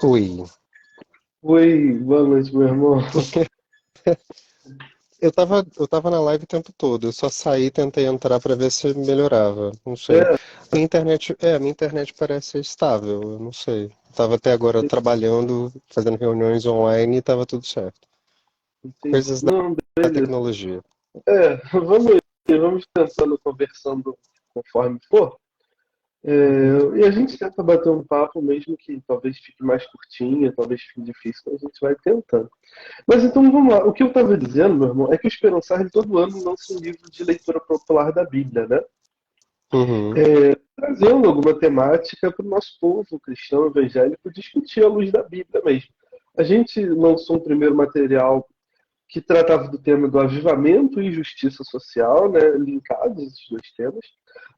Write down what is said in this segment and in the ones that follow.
Oi. Oi, boa noite, meu irmão. Eu tava na live o tempo todo. Eu só saí e tentei entrar pra ver se melhorava. Não sei. É, Minha internet parece ser estável. Eu não sei. Tava até agora trabalhando, fazendo reuniões online e tava tudo certo. entendi. Coisas Não, da beleza. tecnologia. Vamos pensando, conversando conforme for. Uhum. E a gente tenta bater um papo, mesmo que talvez fique mais curtinho, talvez fique difícil, mas a gente vai tentando. Mas então vamos lá. O que eu estava dizendo, meu irmão, é que o Esperançar ele todo ano lança um livro de leitura popular da Bíblia, né? Uhum. Trazendo alguma temática para o nosso povo cristão evangélico discutir à luz da Bíblia mesmo. A gente lançou um primeiro material que tratava do tema do avivamento e justiça social, né, linkados esses dois temas.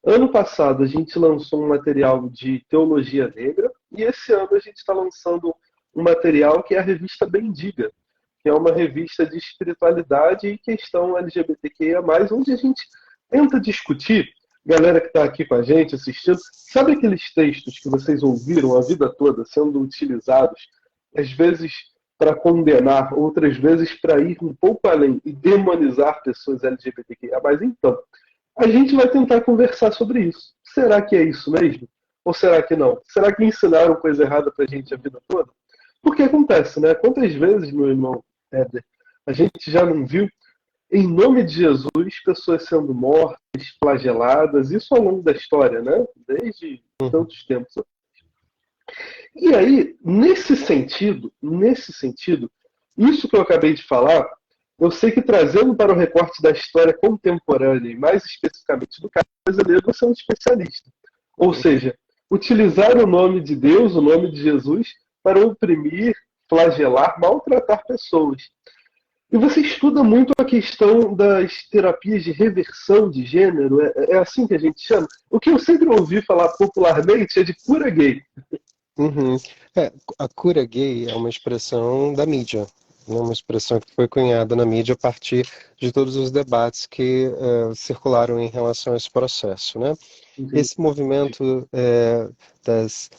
Ano passado a gente lançou um material de teologia negra e esse ano a gente está lançando um material que é a revista Bendiga, que é uma revista de espiritualidade e questão LGBTQIA+, onde a gente tenta discutir, galera que está aqui com a gente assistindo, sabe aqueles textos que vocês ouviram a vida toda sendo utilizados, às vezes para condenar, outras vezes para ir um pouco além e demonizar pessoas LGBTQIA+. Mas então, a gente vai tentar conversar sobre isso. Será que é isso mesmo? Ou será que não? Será que ensinaram coisa errada para a gente a vida toda? Porque acontece, né? Quantas vezes, meu irmão Éder, a gente já não viu, em nome de Jesus, pessoas sendo mortas, flageladas, isso ao longo da história, né? Desde Uhum. tantos tempos. E aí, nesse sentido, isso que eu acabei de falar, eu sei que trazendo para o recorte da história contemporânea, e mais especificamente do caso brasileiro, você é um especialista. Ou seja, utilizar o nome de Deus, o nome de Jesus, para oprimir, flagelar, maltratar pessoas. E você estuda muito a questão das terapias de reversão de gênero, é assim que a gente chama? O que eu sempre ouvi falar popularmente é de cura gay. Uhum. A cura gay é uma expressão da mídia, né? Uma expressão que foi cunhada na mídia a partir de todos os debates que circularam em relação a esse processo, né? Entendi. Esse movimento das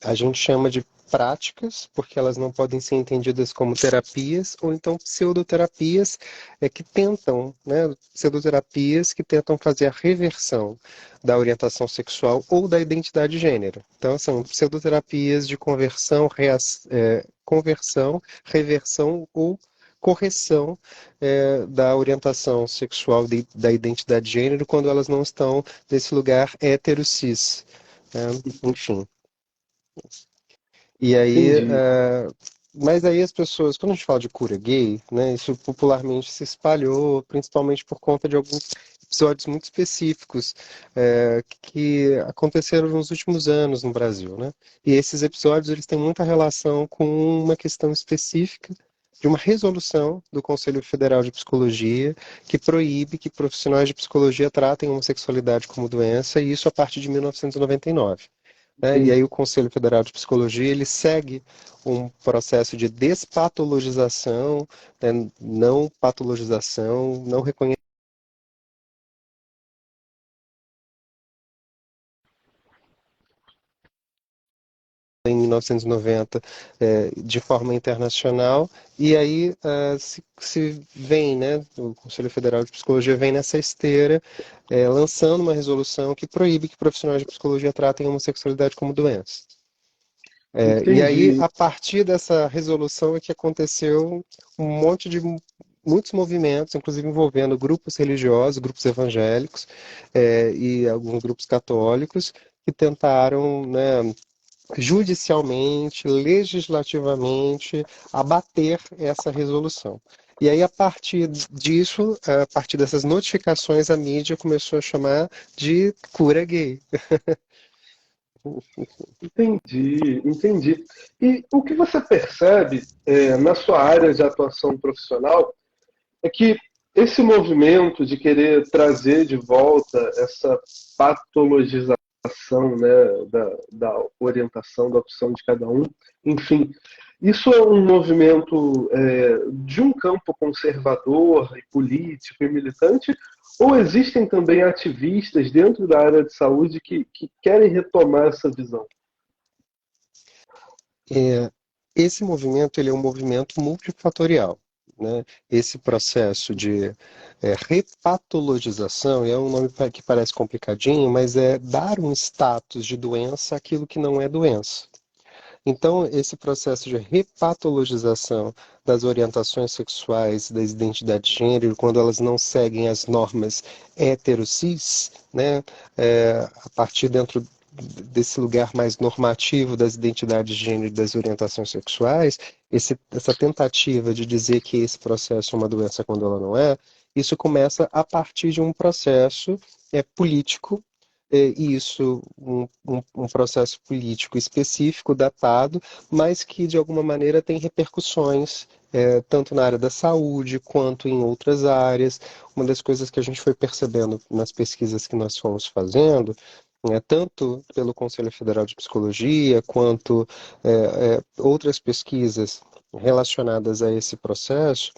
a gente chama de práticas, porque elas não podem ser entendidas como terapias, ou então pseudoterapias que tentam, né, pseudoterapias que tentam fazer a reversão da orientação sexual ou da identidade de gênero. Então, são pseudoterapias de conversão, reversão ou correção da orientação sexual da identidade de gênero quando elas não estão nesse lugar hétero-cis. Enfim. E aí, Entendi. mas aí as pessoas, quando a gente fala de cura gay, né, isso popularmente se espalhou, principalmente por conta de alguns episódios muito específicos que aconteceram nos últimos anos no Brasil, né? E esses episódios eles têm muita relação com uma questão específica de uma resolução do Conselho Federal de Psicologia que proíbe que profissionais de psicologia tratem a homossexualidade como doença, e isso a partir de 1999, né? E Entendi. aí o Conselho Federal de Psicologia ele segue um processo de despatologização, né, não patologização, não reconhecimento em 1990 de forma internacional, e aí se vem, né, o Conselho Federal de Psicologia vem nessa esteira, lançando uma resolução que proíbe que profissionais de psicologia tratem a homossexualidade como doença. E aí, Entendi. a partir dessa resolução é que aconteceu um monte de muitos movimentos, inclusive envolvendo grupos religiosos, grupos evangélicos e alguns grupos católicos, que tentaram, né, judicialmente, legislativamente, abater essa resolução. E aí, a partir disso, a partir dessas notificações, a mídia começou a chamar de cura gay. Entendi, entendi. E o que você percebe na sua área de atuação profissional é que esse movimento de querer trazer de volta essa patologização, né, da orientação, da opção de cada um, enfim, isso é um movimento de um campo conservador e político e militante, ou existem também ativistas dentro da área de saúde que querem retomar essa visão? Esse movimento ele é um movimento multifatorial, né? Esse processo de repatologização, e é um nome que parece complicadinho, mas é dar um status de doença àquilo que não é doença. Então, esse processo de repatologização das orientações sexuais, das identidades de gênero, quando elas não seguem as normas hetero-cis, né, a partir dentro desse lugar mais normativo das identidades de gênero e das orientações sexuais, essa tentativa de dizer que esse processo é uma doença quando ela não é, isso começa a partir de um processo político e isso, um processo político específico, datado, mas que de alguma maneira tem repercussões, tanto na área da saúde quanto em outras áreas. Uma das coisas que a gente foi percebendo nas pesquisas que nós fomos fazendo, tanto pelo Conselho Federal de Psicologia, quanto outras pesquisas relacionadas a esse processo,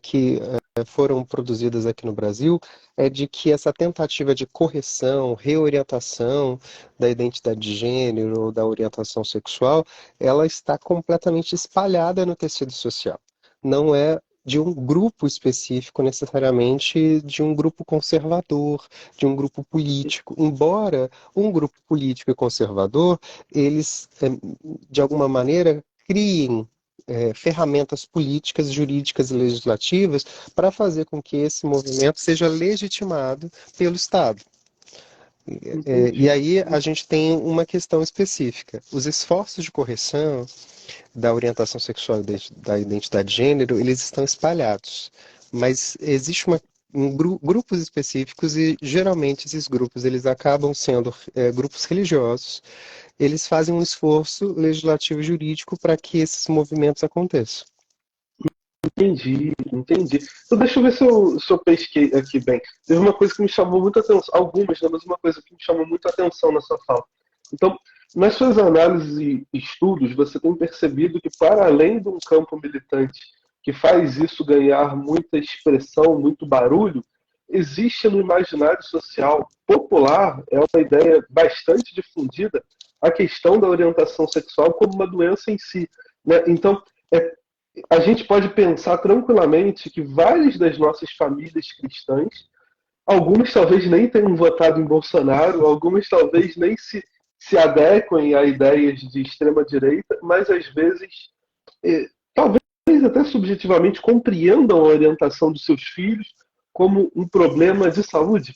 que foram produzidas aqui no Brasil, é de que essa tentativa de correção, reorientação da identidade de gênero ou da orientação sexual, ela está completamente espalhada no tecido social. Não é de um grupo específico, necessariamente de um grupo conservador, de um grupo político. Embora um grupo político e conservador, eles, de alguma maneira, criem ferramentas políticas, jurídicas e legislativas para fazer com que esse movimento seja legitimado pelo Estado. E aí a gente tem uma questão específica. Os esforços de correção da orientação sexual e da identidade de gênero, eles estão espalhados. Mas existe grupos específicos e geralmente esses grupos eles acabam sendo grupos religiosos. Eles fazem um esforço legislativo e jurídico para que esses movimentos aconteçam. Entendi, entendi. Então deixa eu ver se eu pesquei aqui bem. Teve uma coisa que me chamou muita atenção, algumas, né, mas uma coisa que me chamou muito a atenção nessa fala. Então, nas suas análises e estudos, você tem percebido que, para além de um campo militante que faz isso ganhar muita expressão, muito barulho, existe no imaginário social popular, é uma ideia bastante difundida, a questão da orientação sexual como uma doença em si. Né? Então, a gente pode pensar tranquilamente que várias das nossas famílias cristãs, algumas talvez nem tenham votado em Bolsonaro, algumas talvez nem se adequem a ideias de extrema-direita, mas às vezes, talvez até subjetivamente, compreendam a orientação dos seus filhos como um problema de saúde.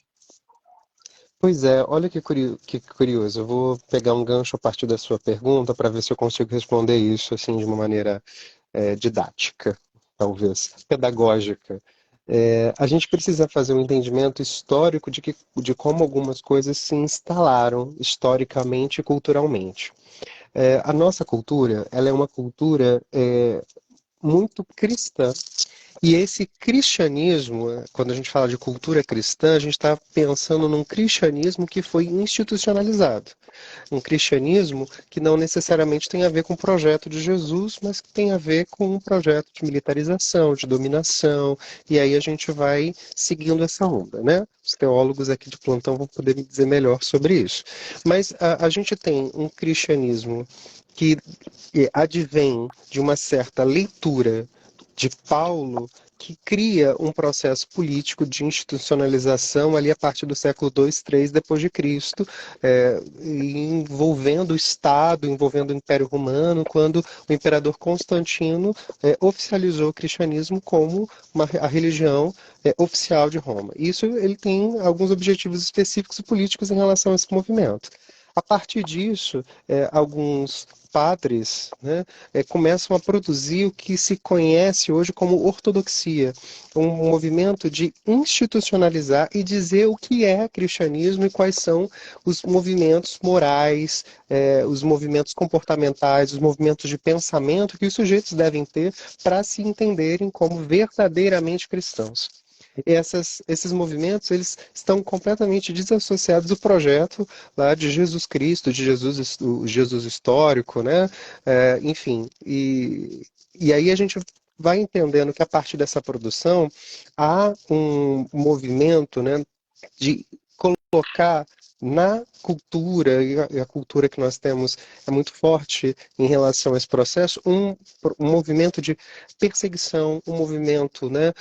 Pois é, olha que curioso. Eu vou pegar um gancho a partir da sua pergunta para ver se eu consigo responder isso assim de uma maneira didática, talvez, pedagógica. A gente precisa fazer um entendimento histórico de como algumas coisas se instalaram historicamente e culturalmente. A nossa cultura, ela é uma cultura muito cristã. E esse cristianismo, quando a gente fala de cultura cristã, a gente está pensando num cristianismo que foi institucionalizado. Um cristianismo que não necessariamente tem a ver com o projeto de Jesus, mas que tem a ver com um projeto de militarização, de dominação, e aí a gente vai seguindo essa onda, né? Os teólogos aqui de plantão vão poder me dizer melhor sobre isso. Mas a gente tem um cristianismo que advém de uma certa leitura de Paulo, que cria um processo político de institucionalização ali a partir do século II, III depois de Cristo, envolvendo o Estado, envolvendo o Império Romano, quando o imperador Constantino oficializou o cristianismo como a religião oficial de Roma. Isso ele tem alguns objetivos específicos e políticos em relação a esse movimento. A partir disso, alguns padres, né, começam a produzir o que se conhece hoje como ortodoxia, um movimento de institucionalizar e dizer o que é cristianismo e quais são os movimentos morais, os movimentos comportamentais, os movimentos de pensamento que os sujeitos devem ter para se entenderem como verdadeiramente cristãos. Esses movimentos eles estão completamente desassociados do projeto lá de Jesus Cristo, de o Jesus histórico, né? Enfim, e aí a gente vai entendendo que a partir dessa produção há um movimento, né, de colocar na cultura, e a cultura que nós temos é muito forte em relação a esse processo, um movimento de perseguição, um movimento, né,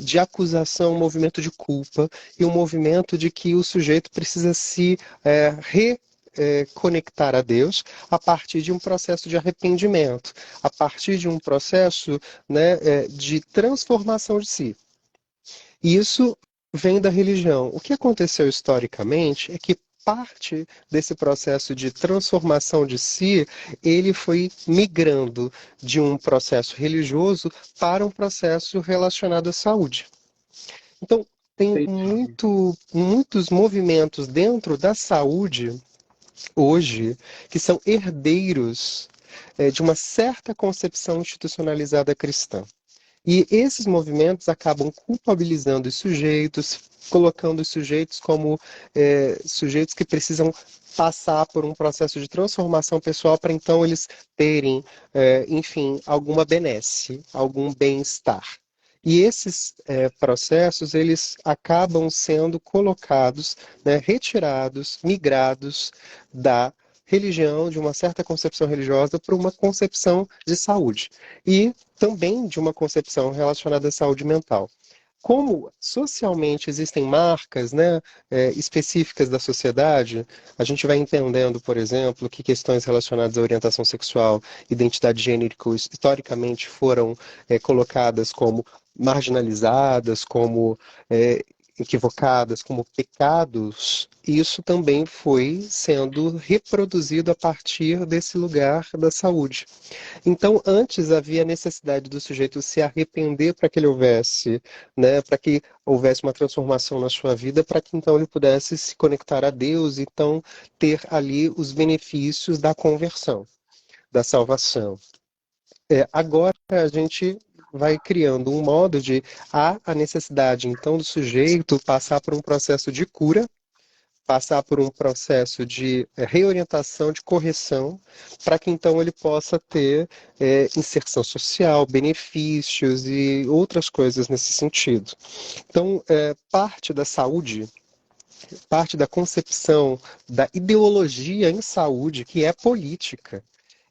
de acusação, um movimento de culpa, e um movimento de que o sujeito precisa se conectar a Deus a partir de um processo de arrependimento, a partir de um processo, né, de transformação de si. E isso vem da religião. O que aconteceu historicamente é que parte desse processo de transformação de si, ele foi migrando de um processo religioso para um processo relacionado à saúde. Então, tem Entendi. muitos movimentos dentro da saúde hoje que são herdeiros de uma certa concepção institucionalizada cristã. E esses movimentos acabam culpabilizando os sujeitos, colocando os sujeitos como sujeitos que precisam passar por um processo de transformação pessoal para então eles terem, enfim, alguma benesse, algum bem-estar. E esses processos, eles acabam sendo colocados, né, retirados, migrados da religião, de uma certa concepção religiosa, para uma concepção de saúde. E também de uma concepção relacionada à saúde mental. Como socialmente existem marcas, né, específicas da sociedade, a gente vai entendendo, por exemplo, que questões relacionadas à orientação sexual, identidade de gênero, historicamente foram colocadas como marginalizadas, como equivocadas, como pecados, isso também foi sendo reproduzido a partir desse lugar da saúde. Então, antes havia a necessidade do sujeito se arrepender para que ele houvesse, né, para que houvesse uma transformação na sua vida, para que então ele pudesse se conectar a Deus e então ter ali os benefícios da conversão, da salvação. Agora a gente vai criando um modo de há a necessidade então do sujeito passar por um processo de cura, passar por um processo de reorientação, de correção, para que então ele possa ter inserção social, benefícios e outras coisas nesse sentido. Então, parte da saúde, parte da concepção da ideologia em saúde, que é política,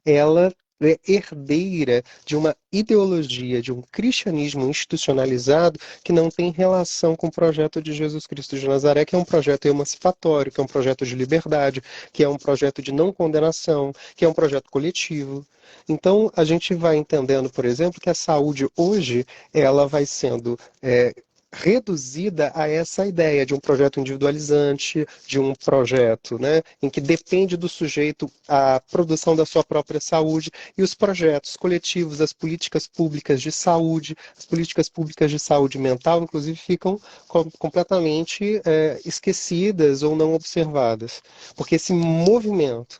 ela é herdeira de uma ideologia, de um cristianismo institucionalizado que não tem relação com o projeto de Jesus Cristo de Nazaré, que é um projeto emancipatório, que é um projeto de liberdade, que é um projeto de não condenação, que é um projeto coletivo. Então, a gente vai entendendo, por exemplo, que a saúde hoje, ela vai sendo reduzida a essa ideia de um projeto individualizante, de um projeto, né, em que depende do sujeito a produção da sua própria saúde, e os projetos coletivos, as políticas públicas de saúde, as políticas públicas de saúde mental, inclusive, ficam completamente esquecidas ou não observadas. Porque esse movimento,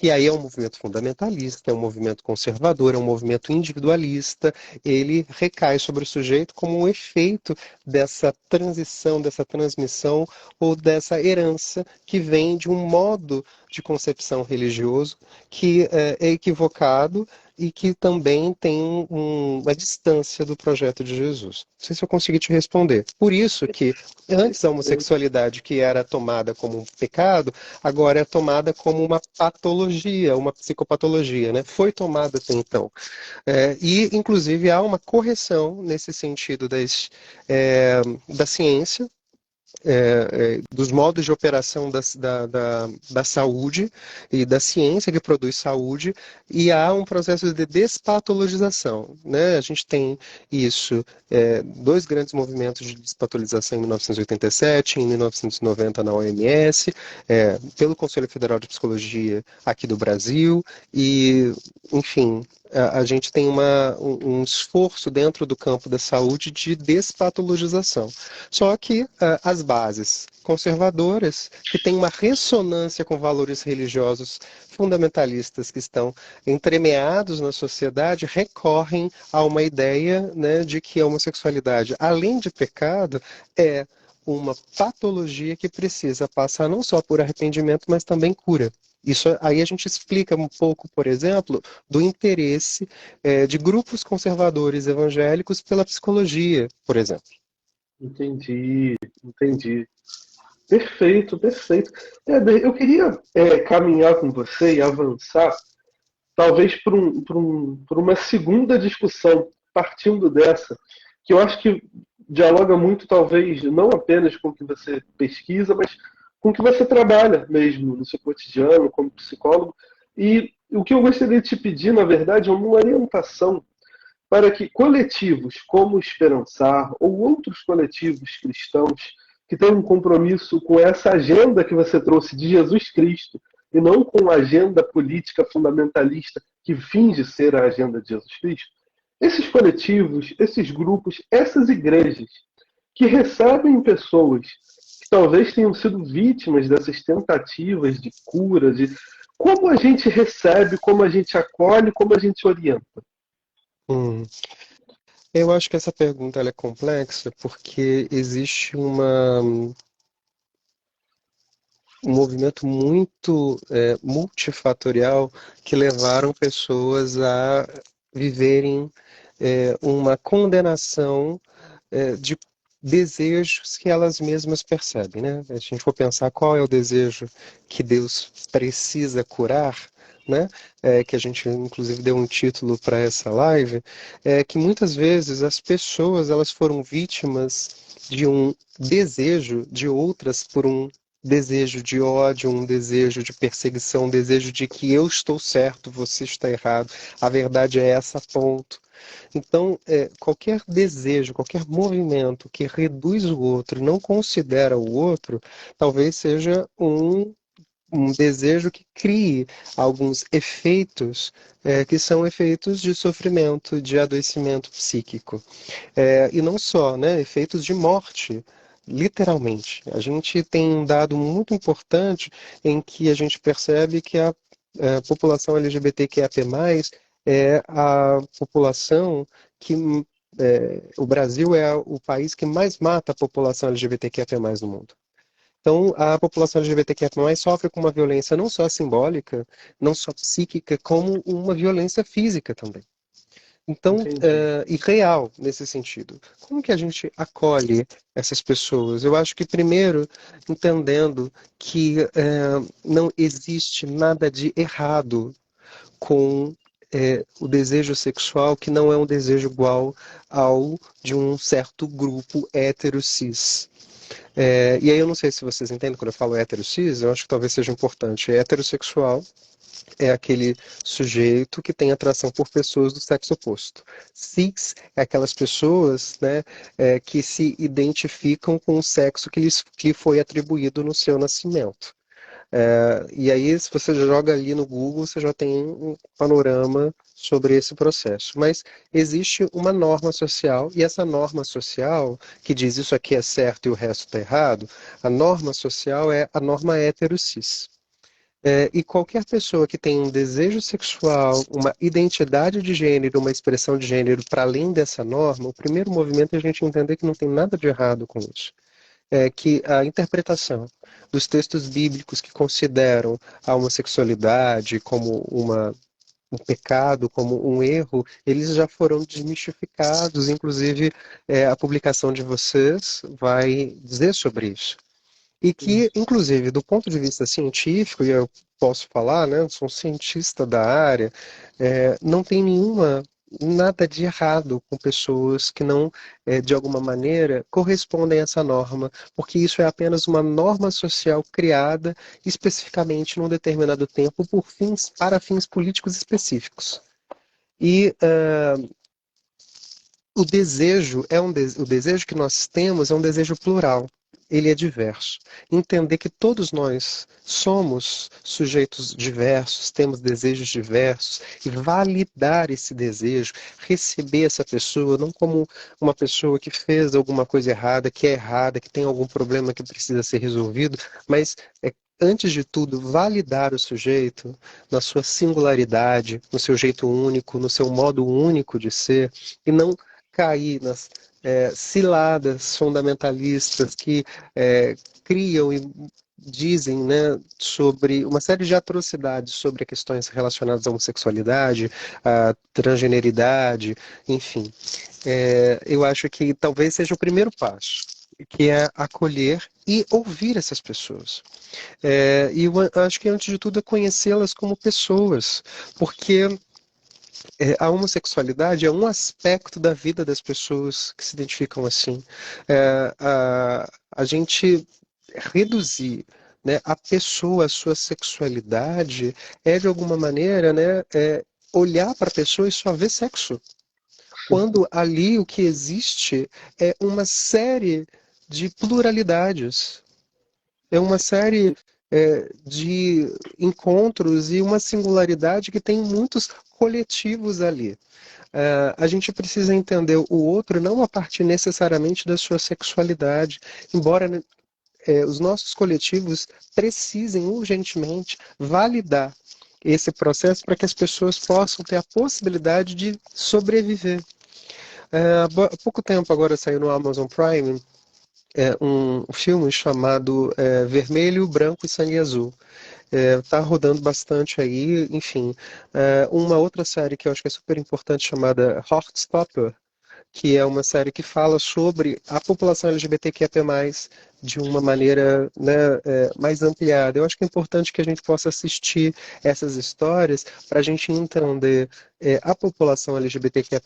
que aí é um movimento fundamentalista, é um movimento conservador, é um movimento individualista, ele recai sobre o sujeito como um efeito dessa transição, dessa transmissão ou dessa herança que vem de um modo de concepção religioso que é equivocado e que também tem uma distância do projeto de Jesus. Não sei se eu consegui te responder. Por isso que antes a homossexualidade, que era tomada como um pecado, agora é tomada como uma patologia, uma psicopatologia, né? Foi tomada até então. E, inclusive, há uma correção nesse sentido da ciência, dos modos de operação da saúde e da ciência que produz saúde, e há um processo de despatologização, né? A gente tem isso, dois grandes movimentos de despatologização em 1987, em 1990 na OMS, pelo Conselho Federal de Psicologia aqui do Brasil, e, enfim, a gente tem um esforço dentro do campo da saúde de despatologização. Só que as bases conservadoras, que têm uma ressonância com valores religiosos fundamentalistas que estão entremeados na sociedade, recorrem a uma ideia, né, de que a homossexualidade, além de pecado, é uma patologia que precisa passar não só por arrependimento, mas também cura. Isso aí a gente explica um pouco, por exemplo, do interesse de grupos conservadores evangélicos pela psicologia, por exemplo. Entendi, entendi. Perfeito, perfeito. Eu queria caminhar com você e avançar, talvez por uma segunda discussão, partindo dessa, que eu acho que dialoga muito, talvez, não apenas com o que você pesquisa, mas com o que você trabalha mesmo no seu cotidiano como psicólogo. E o que eu gostaria de te pedir, na verdade, é uma orientação para que coletivos como o Esperançar ou outros coletivos cristãos que têm um compromisso com essa agenda que você trouxe de Jesus Cristo e não com a agenda política fundamentalista que finge ser a agenda de Jesus Cristo, esses coletivos, esses grupos, essas igrejas que recebem pessoas que talvez tenham sido vítimas dessas tentativas de cura, de como a gente recebe, como a gente acolhe, como a gente orienta. Hum. Eu acho que essa pergunta ela é complexa porque existe um movimento muito multifatorial que levaram pessoas a viverem uma condenação de desejos que elas mesmas percebem, né? Se a gente for pensar qual é o desejo que Deus precisa curar, né? Que a gente inclusive deu um título para essa live, é que muitas vezes as pessoas elas foram vítimas de um desejo de outras por um desejo de ódio, um desejo de perseguição, um desejo de que eu estou certo, você está errado, a verdade é essa, ponto. Então, qualquer desejo, qualquer movimento que reduz o outro e não considera o outro, talvez seja um desejo que crie alguns efeitos que são efeitos de sofrimento, de adoecimento psíquico. E não só, né, efeitos de morte, literalmente. A gente tem um dado muito importante em que a gente percebe que a população LGBTQIA+, é a população que o Brasil é o país que mais mata a população LGBTQIA+ no mundo. Então, a população LGBTQIA+ sofre com uma violência não só simbólica, não só psíquica, como uma violência física também. Então, Entendi. e real nesse sentido. Como que a gente acolhe essas pessoas? Eu acho que primeiro entendendo que não existe nada de errado com o desejo sexual que não é um desejo igual ao de um certo grupo hétero cis. E aí eu não sei se vocês entendem quando eu falo hétero cis, eu acho que talvez seja importante. Heterossexual é aquele sujeito que tem atração por pessoas do sexo oposto. Cis é aquelas pessoas, né, que se identificam com o sexo que foi atribuído no seu nascimento. E aí, se você joga ali no Google, você já tem um panorama sobre esse processo. Mas existe uma norma social, e essa norma social, que diz isso aqui é certo e o resto está errado, a norma social é a norma hétero-cis. E qualquer pessoa que tem um desejo sexual, uma identidade de gênero, uma expressão de gênero para além dessa norma, o primeiro movimento é a gente entender que não tem nada de errado com isso. Que a interpretação dos textos bíblicos que consideram a homossexualidade como um pecado, como um erro, eles já foram desmistificados. Inclusive, a publicação de vocês vai dizer sobre isso. E que, inclusive, do ponto de vista científico, e eu posso falar, né, eu sou um cientista da área, não tem nada de errado com pessoas que não, de alguma maneira, correspondem a essa norma, porque isso é apenas uma norma social criada especificamente num determinado tempo para fins políticos específicos. E o desejo o desejo que nós temos é um desejo plural. Ele é diverso. Entender que todos nós somos sujeitos diversos, temos desejos diversos, e validar esse desejo, receber essa pessoa não como uma pessoa que fez alguma coisa errada, que é errada, que tem algum problema que precisa ser resolvido, mas antes de tudo, validar o sujeito na sua singularidade, no seu jeito único, no seu modo único de ser, e não cair nas ciladas fundamentalistas que criam e dizem, né, sobre uma série de atrocidades sobre questões relacionadas à homossexualidade, à transgeneridade, enfim. Eu acho que talvez seja o primeiro passo. que é acolher e ouvir essas pessoas. E eu acho que, antes de tudo, é conhecê-las como pessoas, porque a homossexualidade é um aspecto da vida das pessoas que se identificam assim. A gente reduzir, né, a pessoa, a sua sexualidade, de alguma maneira, né, olhar para a pessoa e só ver sexo. Quando ali o que existe é uma série de pluralidades, é uma série de encontros e uma singularidade que tem muitos coletivos ali. A gente precisa entender o outro não a partir necessariamente da sua sexualidade, embora os nossos coletivos precisem urgentemente validar esse processo para que as pessoas possam ter a possibilidade de sobreviver. Há pouco tempo agora saiu no Amazon Prime um filme chamado Vermelho, Branco e Sangue Azul. Tá rodando bastante aí, enfim. Uma outra série que eu acho que é super importante chamada Heartstopper, que é uma série que fala sobre a população LGBTQIA+, de uma maneira, né, mais ampliada. Eu acho que é importante que a gente possa assistir essas histórias para a gente entender a população LGBTQIA+,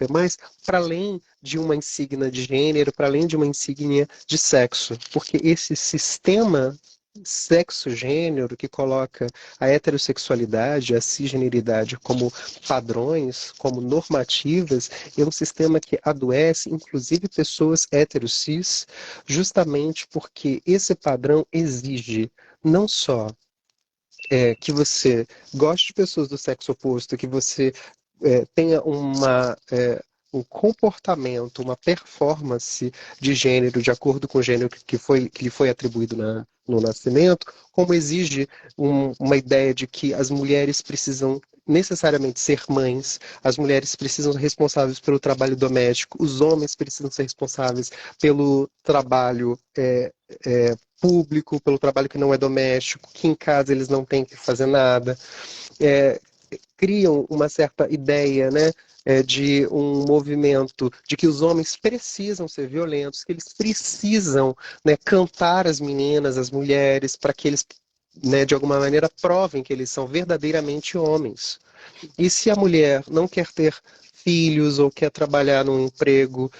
para além de uma insígnia de gênero, para além de uma insígnia de sexo. Porque esse sistema sexo-gênero que coloca a heterossexualidade, a cisgeneridade como padrões, como normativas, é um sistema que adoece, inclusive, pessoas heterocis, justamente porque esse padrão exige não só que você goste de pessoas do sexo oposto, que você tenha um comportamento, uma performance de gênero de acordo com o gênero que lhe foi atribuído no nascimento, como exige uma ideia de que as mulheres precisam necessariamente ser mães, as mulheres precisam ser responsáveis pelo trabalho doméstico, os homens precisam ser responsáveis pelo trabalho público, pelo trabalho que não é doméstico, que em casa eles não têm que fazer nada. É, Criam uma certa ideia, né, de um movimento de que os homens precisam ser violentos, que eles precisam, né, cantar as meninas, as mulheres, para que eles, né, de alguma maneira, provem que eles são verdadeiramente homens. E se a mulher não quer ter filhos ou quer trabalhar num emprego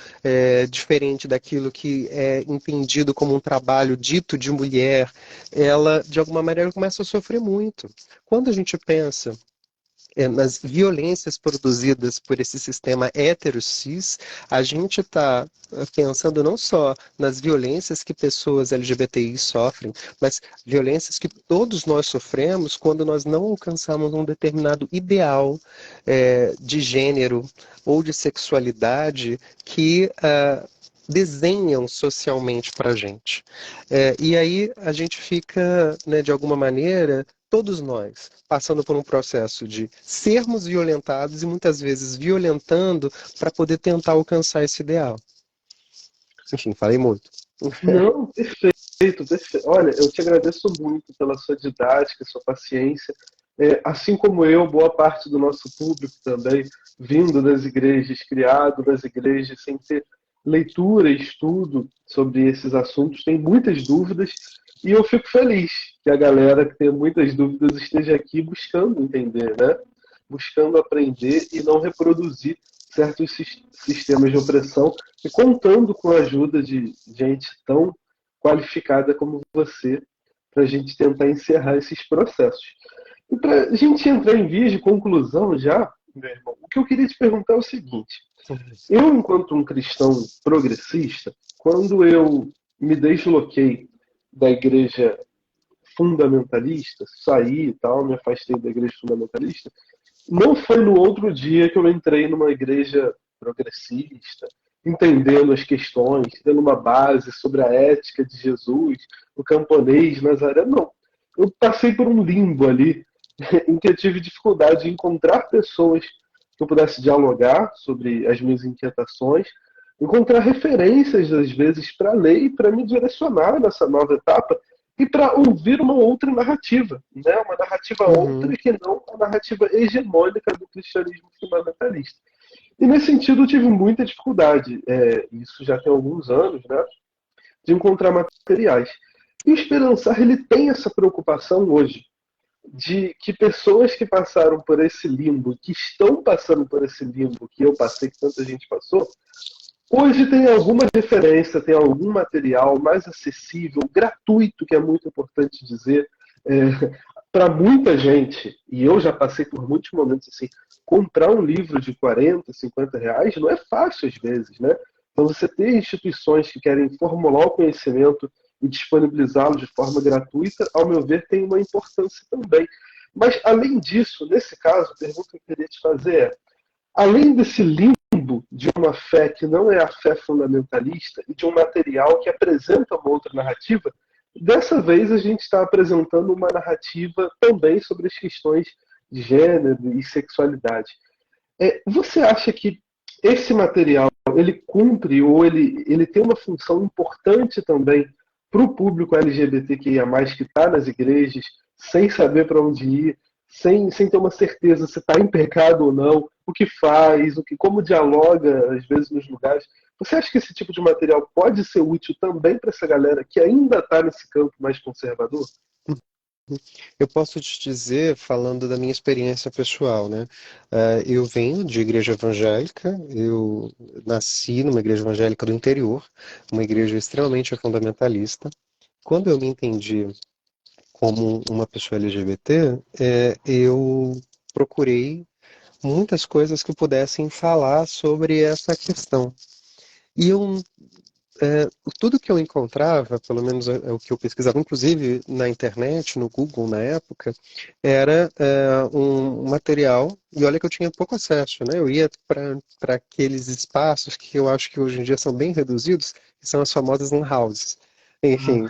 diferente daquilo que é entendido como um trabalho dito de mulher, ela, de alguma maneira, começa a sofrer muito. Quando a gente pensa nas violências produzidas por esse sistema hétero-cis, a gente está pensando não só nas violências que pessoas LGBTI sofrem, mas violências que todos nós sofremos quando nós não alcançamos um determinado ideal de gênero ou de sexualidade que desenham socialmente para a gente. E aí a gente fica, né, de alguma maneira, todos nós, passando por um processo de sermos violentados e muitas vezes violentando para poder tentar alcançar esse ideal. Enfim, falei muito. Não, perfeito, perfeito. Olha, eu te agradeço muito pela sua didática, sua paciência. Assim como eu, boa parte do nosso público também, vindo das igrejas, criado nas igrejas, sem ter leitura e estudo sobre esses assuntos, tem muitas dúvidas. E eu fico feliz que a galera que tem muitas dúvidas esteja aqui buscando entender, né? Buscando aprender e não reproduzir certos sistemas de opressão e contando com a ajuda de gente tão qualificada como você para a gente tentar encerrar esses processos. E para a gente entrar em vias de conclusão já, meu irmão, o que eu queria te perguntar é o seguinte: eu, enquanto um cristão progressista, quando eu me desloquei da igreja fundamentalista, saí e tal, me afastei da igreja fundamentalista, não foi no outro dia que eu entrei numa igreja progressista, entendendo as questões, tendo uma base sobre a ética de Jesus, o camponês, Nazaré. Não. Eu passei por um limbo ali, em que eu tive dificuldade de encontrar pessoas que eu pudesse dialogar sobre as minhas inquietações, encontrar referências, às vezes, para a lei, para me direcionar nessa nova etapa e para ouvir uma outra narrativa, né? Uma narrativa outra Uhum. que não a narrativa hegemônica do cristianismo fundamentalista. E nesse sentido eu tive muita dificuldade, isso já tem alguns anos, né? de encontrar materiais. E o Esperançar, ele tem essa preocupação hoje, de que pessoas que passaram por esse limbo, que estão passando por esse limbo que eu passei, que tanta gente passou, hoje tem alguma referência, tem algum material mais acessível, gratuito, que é muito importante dizer, para muita gente, e eu já passei por muitos momentos assim, comprar um livro de 40, 50 reais não é fácil às vezes, né? Então você ter instituições que querem formular o conhecimento e disponibilizá-lo de forma gratuita, ao meu ver, tem uma importância também. Mas, além disso, nesse caso, a pergunta que eu queria te fazer é, além desse limbo de uma fé que não é a fé fundamentalista e de um material que apresenta uma outra narrativa, dessa vez a gente está apresentando uma narrativa também sobre as questões de gênero e sexualidade. Você acha que esse material ele cumpre ou ele tem uma função importante também para o público LGBTQIA+, que está nas igrejas, sem saber para onde ir, sem ter uma certeza se está em pecado ou não, o que faz, como dialoga às vezes nos lugares. Você acha que esse tipo de material pode ser útil também para essa galera que ainda está nesse campo mais conservador? Eu posso te dizer, falando da minha experiência pessoal, né? Eu venho de igreja evangélica, eu nasci numa igreja evangélica do interior, uma igreja extremamente fundamentalista. Quando eu me entendi como uma pessoa LGBT, eu procurei muitas coisas que pudessem falar sobre essa questão. E eu tudo que eu encontrava, pelo menos é o que eu pesquisava, inclusive na internet, no Google na época, era um material, e olha que eu tinha pouco acesso, né? Eu ia para aqueles espaços que eu acho que hoje em dia são bem reduzidos, que são as famosas lan houses. Enfim,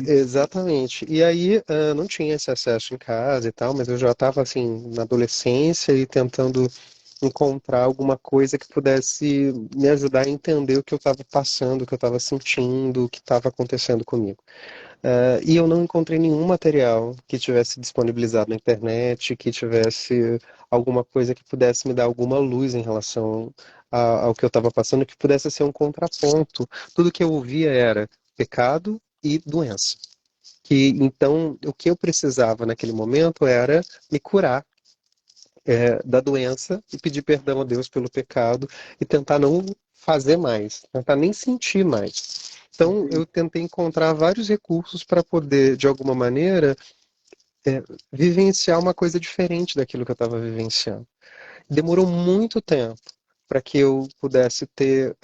exatamente. E aí não tinha esse acesso em casa e tal, mas eu já estava assim na adolescência e tentando encontrar alguma coisa que pudesse me ajudar a entender o que eu estava passando, o que eu estava sentindo, o que estava acontecendo comigo. E eu não encontrei nenhum material que tivesse disponibilizado na internet, que tivesse alguma coisa que pudesse me dar alguma luz em relação ao que eu estava passando, que pudesse ser um contraponto. Tudo que eu ouvia era pecado e doença. Que então o que eu precisava naquele momento era me curar da doença e pedir perdão a Deus pelo pecado e tentar não fazer mais, tentar nem sentir mais. Então, eu tentei encontrar vários recursos para poder, de alguma maneira, vivenciar uma coisa diferente daquilo que eu estava vivenciando. Demorou muito tempo para que eu pudesse ter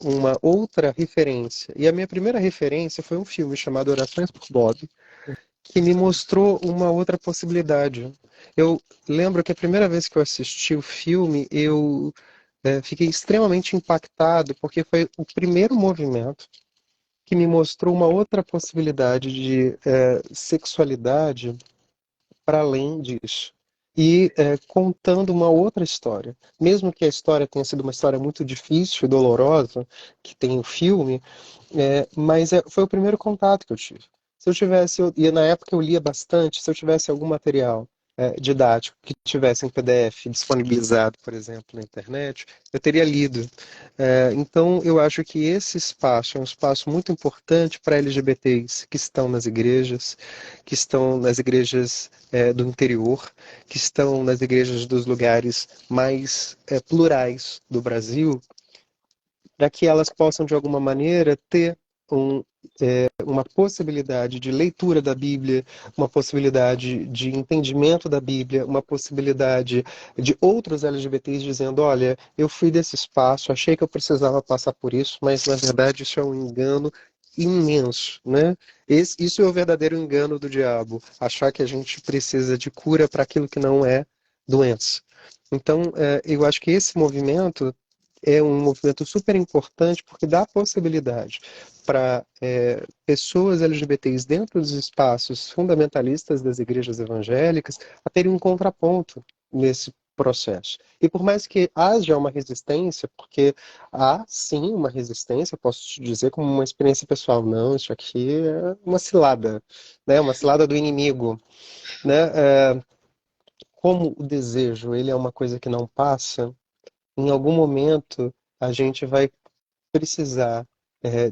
uma outra referência. E a minha primeira referência foi um filme chamado Orações por Bob, que me mostrou uma outra possibilidade. Eu lembro que a primeira vez que eu assisti o filme, eu fiquei extremamente impactado, porque foi o primeiro movimento que me mostrou uma outra possibilidade de sexualidade para além disso. E contando uma outra história. Mesmo que a história tenha sido uma história muito difícil e dolorosa, que tem o filme, mas foi o primeiro contato que eu tive. Se eu tivesse, e na época eu lia bastante, se eu tivesse algum material didático que tivesse em PDF disponibilizado, por exemplo, na internet, eu teria lido. Então, eu acho que esse espaço é um espaço muito importante para LGBTs que estão nas igrejas, que estão nas igrejas do interior, que estão nas igrejas dos lugares mais plurais do Brasil, para que elas possam, de alguma maneira, ter uma possibilidade de leitura da Bíblia, uma possibilidade de entendimento da Bíblia, uma possibilidade de outros LGBTs dizendo, olha, eu fui desse espaço, achei que eu precisava passar por isso, mas na verdade isso é um engano imenso, né? Isso é o verdadeiro engano do diabo, achar que a gente precisa de cura para aquilo que não é doença. Então, eu acho que esse movimento é um movimento super importante porque dá a possibilidade para pessoas LGBTs dentro dos espaços fundamentalistas das igrejas evangélicas a terem um contraponto nesse processo. E por mais que haja uma resistência, porque há sim uma resistência, posso te dizer como uma experiência pessoal, não, isso aqui é uma cilada, né? Uma cilada do inimigo, né? Como o desejo, ele é uma coisa que não passa, em algum momento a gente vai precisar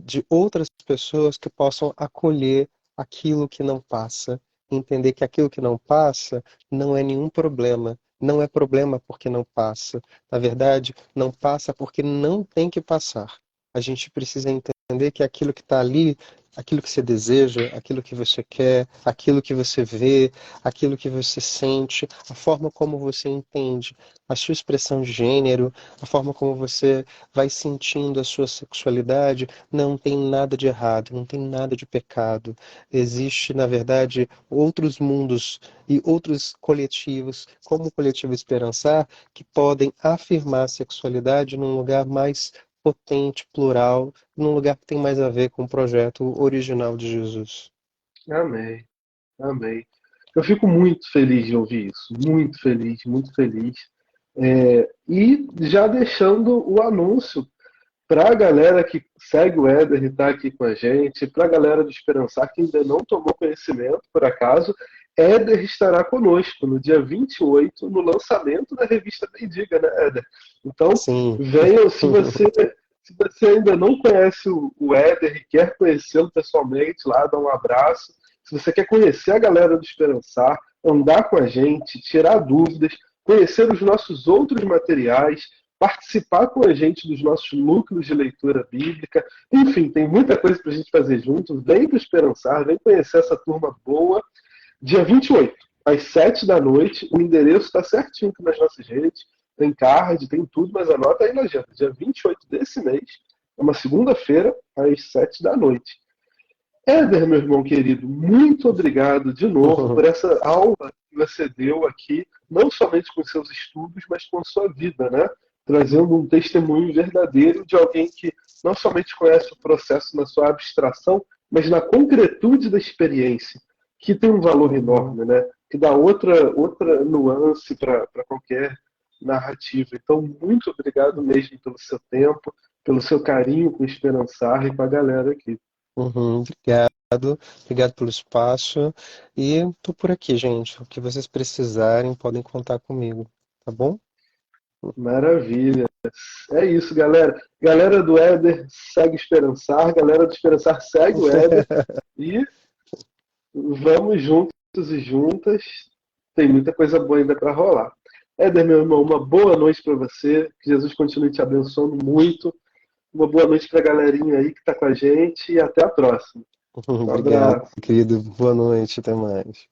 de outras pessoas que possam acolher aquilo que não passa, entender que aquilo que não passa não é nenhum problema. Não é problema porque não passa. Na verdade, não passa porque não tem que passar. A gente precisa entender que aquilo que está ali, aquilo que você deseja, aquilo que você quer, aquilo que você vê, aquilo que você sente, a forma como você entende a sua expressão de gênero, a forma como você vai sentindo a sua sexualidade, não tem nada de errado, não tem nada de pecado. Existe, na verdade, outros mundos e outros coletivos, como o Coletivo Esperançar, que podem afirmar a sexualidade num lugar mais potente, plural, num lugar que tem mais a ver com o projeto original de Jesus. Amém, amém. Eu fico muito feliz de ouvir isso, muito feliz, muito feliz. E já deixando o anúncio para a galera que segue o Éder e está aqui com a gente, para a galera do Esperançar que ainda não tomou conhecimento, por acaso, Éder estará conosco no dia 28, no lançamento da revista Bendiga, né, Éder? Então, Sim. venham, se você ainda não conhece o Éder e quer conhecê-lo pessoalmente, lá, dá um abraço. Se você quer conhecer a galera do Esperançar, andar com a gente, tirar dúvidas, conhecer os nossos outros materiais, participar com a gente dos nossos núcleos de leitura bíblica. Enfim, tem muita coisa para a gente fazer junto. Vem para o Esperançar, vem conhecer essa turma boa. Dia 28, às 7 da noite. O endereço está certinho aqui nas nossas redes. Tem card, tem tudo, mas anota aí na agenda. Dia 28 desse mês, é uma segunda-feira, às 7 da noite. Éder, meu irmão querido, muito obrigado de novo por essa aula que você deu aqui, não somente com seus estudos, mas com a sua vida, né? Trazendo um testemunho verdadeiro de alguém que não somente conhece o processo na sua abstração, mas na concretude da experiência, que tem um valor enorme, né? Que dá outra nuance para qualquer narrativa. Então, muito obrigado mesmo pelo seu tempo, pelo seu carinho com o Esperançar e com a galera aqui. Obrigado, obrigado pelo espaço. E tô por aqui, gente. O que vocês precisarem, podem contar comigo, tá bom? Maravilha. É isso, galera. Galera do Éder segue Esperançar, galera do Esperançar segue o Éder e vamos juntos e juntas. Tem muita coisa boa ainda para rolar. Éder, meu irmão, uma boa noite para você. Que Jesus continue te abençoando muito. Uma boa noite para a galerinha aí que está com a gente e até a próxima. Um Obrigado, abraço. querido. Boa noite, até mais.